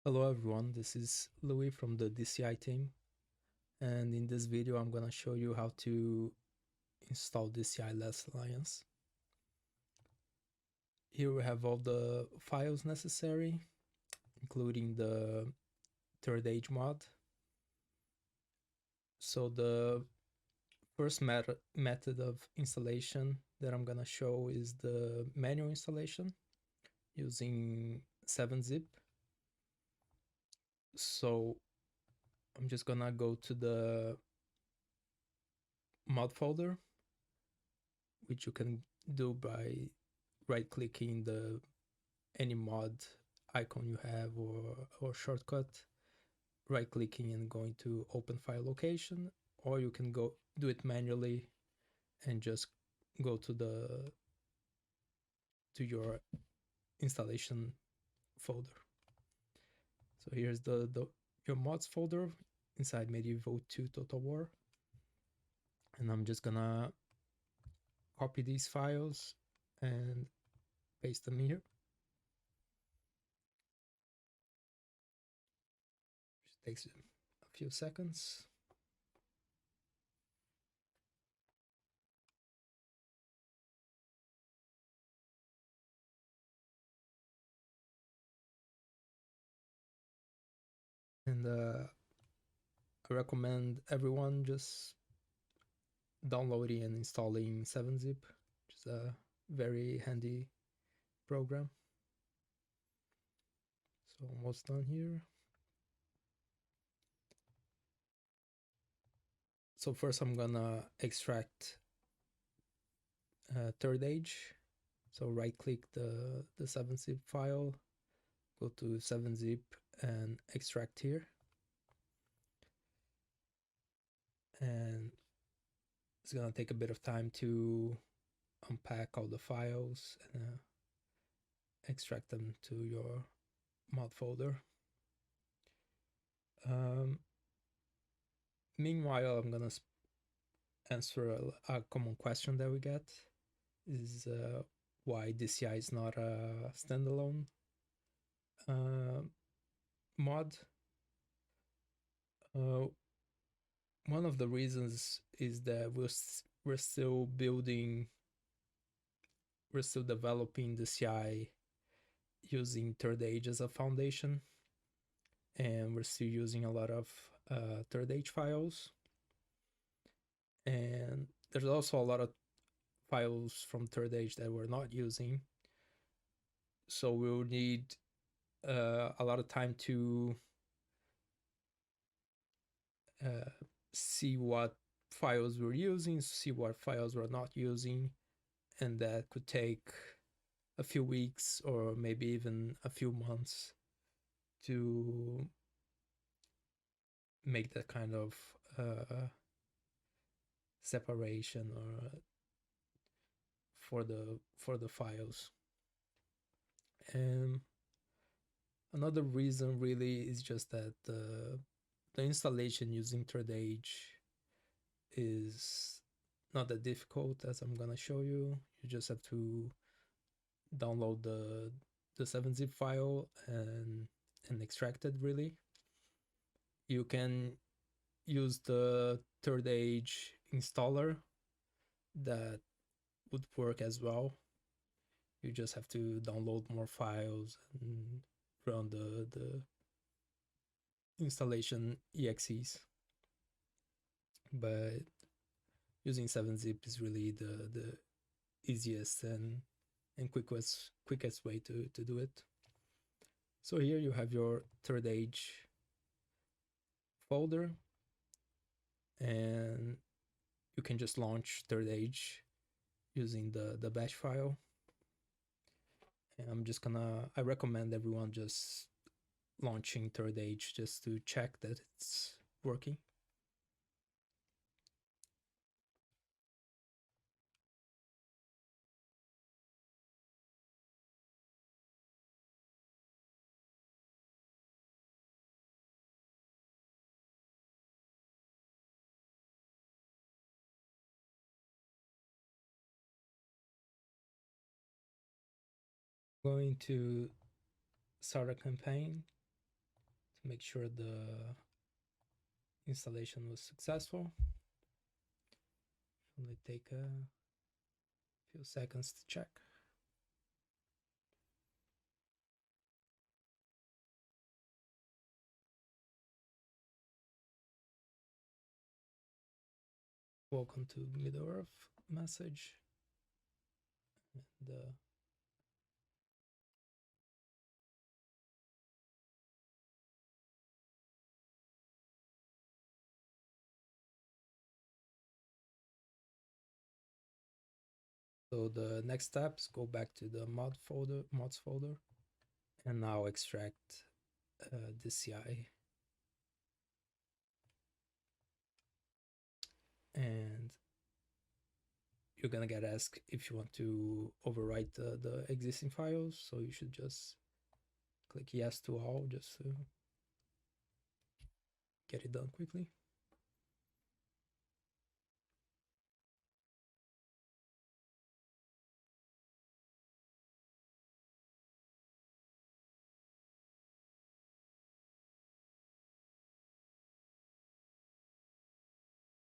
Hello everyone, this is Louis from the DCI team, and in this video I'm gonna show you how to install DCI Last Alliance. Here we have all the files necessary, including the third age mod. So the first method of installation that I'm gonna show is the manual installation using 7-zip. So I'm just gonna go to the mod folder, which you can do by right clicking the any mod icon you have or shortcut, right clicking and going to open file location, or you can go do it manually and just go to your installation folder. So here's the your mods folder inside Medieval 2 Total War, and I'm just gonna copy these files and paste them here. Just takes a few seconds. And I recommend everyone just downloading and installing 7-zip, which is a very handy program. So almost done here. So first I'm gonna extract third age. So right click the 7-zip file, go to 7-zip and extract here. And it's gonna take a bit of time to unpack all the files and extract them to your mod folder. Meanwhile, I'm gonna answer a common question that we get is why DCI is not a standalone mod. Uh, one of the reasons is that we're still building, we're still developing DCI using Third Age as a foundation, and we're still using a lot of Third Age files. And there's also a lot of files from Third Age that we're not using. So we'll need a lot of time to see what files we're using, see what files we're not using, and that could take a few weeks or maybe even a few months to make that kind of separation or for the files. And another reason really is just that the installation using Third Age is not that difficult, as I'm gonna show you. You just have to download the 7-zip file and extract it. Really, you can use the Third Age installer, that would work as well. You just have to download more files and run the installation exes. But using 7-zip is really the easiest and quickest way to do it. So here you have your Third Age folder, and you can just launch Third Age using the bash file. And I recommend everyone just launching Third Age just to check that it's working. Going to start a campaign. make sure the installation was successful. Only take a few seconds to check. Welcome to Middle Earth message. And so the next steps, go back to the mods folder, and now extract DCI. And you're gonna get asked if you want to overwrite the existing files, so you should just click yes to all just to get it done quickly.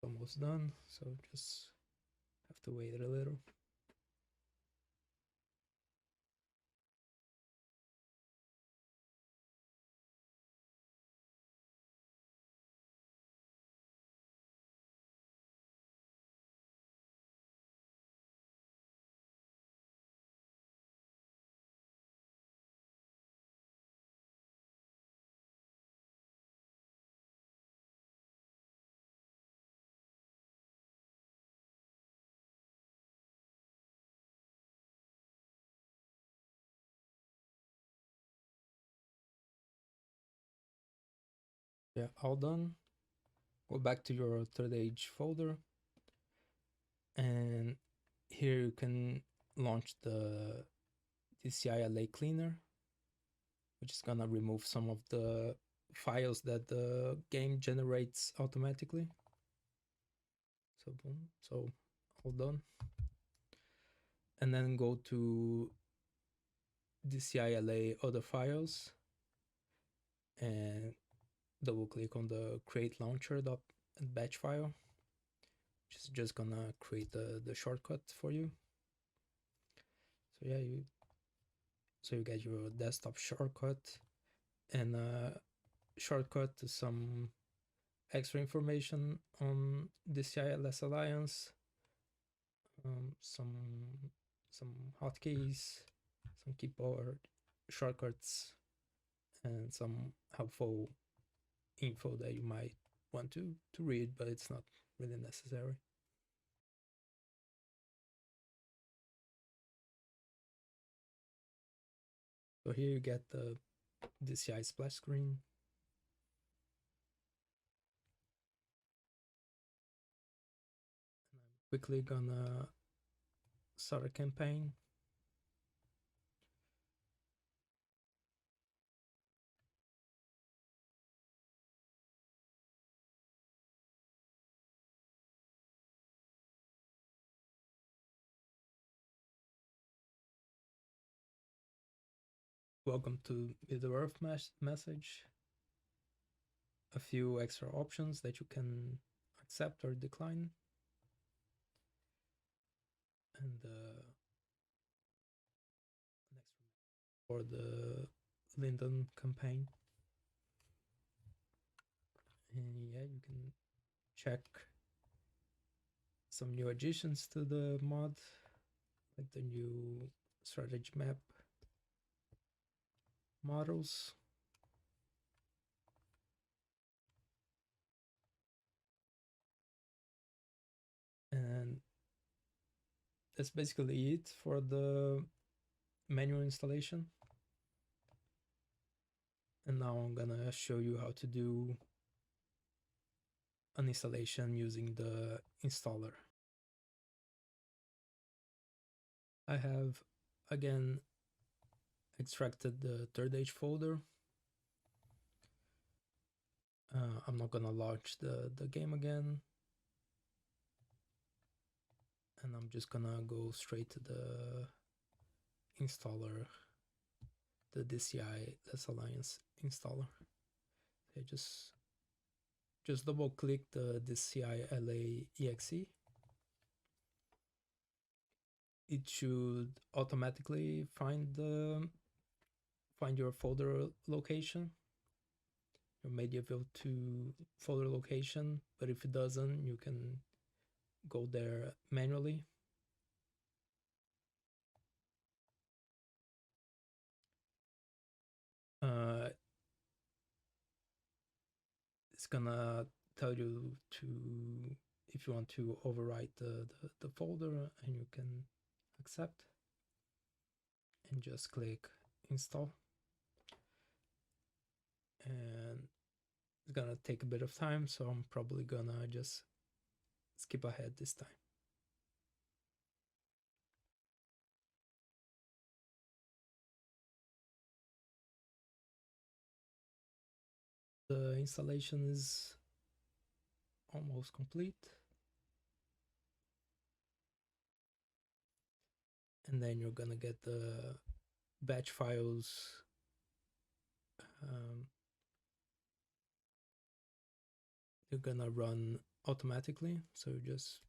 Almost done, so just have to wait a little. Yeah, all done. Go back to your third age folder, and here you can launch the DCI LA cleaner, which is gonna remove some of the files that the game generates automatically. So boom, so all done. And then go to DCI LA other files and double click on the create launcher.batch file, which is just gonna create the shortcut for you. So yeah, you get your desktop shortcut and a shortcut to some extra information on DCI LS Alliance, some hotkeys, some keyboard shortcuts, and some helpful info that you might want to read, but it's not really necessary. So here you get the DCI splash screen. And I'm quickly gonna start a campaign. Welcome to Middle Earth message. A few extra options that you can accept or decline. And next for the Linden campaign. And yeah, you can check some new additions to the mod, like the new strategy map models. And that's basically it for the manual installation. And now I'm gonna show you how to do an installation using the installer. I have again extracted the third age folder. I'm not gonna launch the game again, and I'm just gonna go straight to the installer, the DCI LS Alliance installer. Okay, just double click the DCI LA exe. It should automatically find your folder location, your medieval 2 folder location, but if it doesn't, you can go there manually. It's gonna tell you to, if you want to overwrite the folder, and you can accept and just click install. And it's gonna take a bit of time, so I'm probably gonna just skip ahead this time. The installation is almost complete. And then you're gonna get the batch files they're gonna run automatically, so you just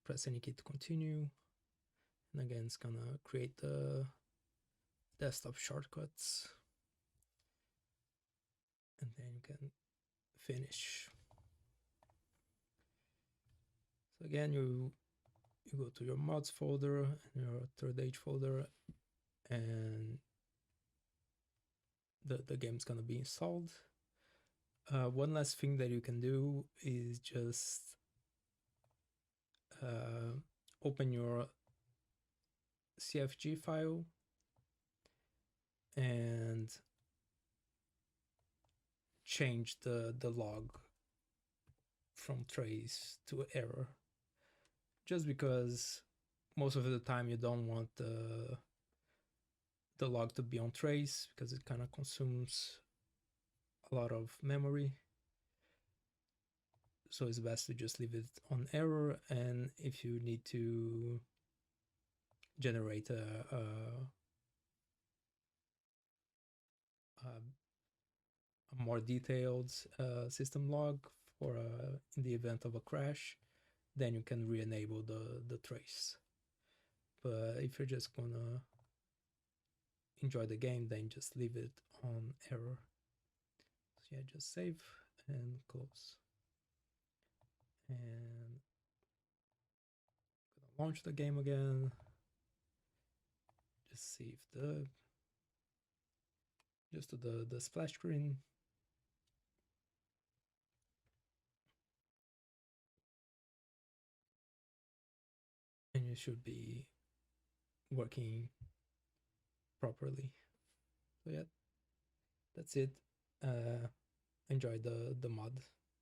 press any key to continue, and again it's gonna create the desktop shortcuts, and then you can finish. So again, you go to your mods folder and your third age folder, and the game's gonna be installed. One last thing that you can do is just open your CFG file and change the log from trace to error, just because most of the time you don't want the log to be on trace, because it kind of consumes a lot of memory. So it's best to just leave it on error, and if you need to generate a more detailed system log for in the event of a crash, then you can re-enable the trace. But if you're just gonna enjoy the game, then just leave it on error. So yeah, just save and close. And gonna launch the game again. Just see if just to the splash screen. And it should be working properly. So yeah, that's it. Enjoy the mod.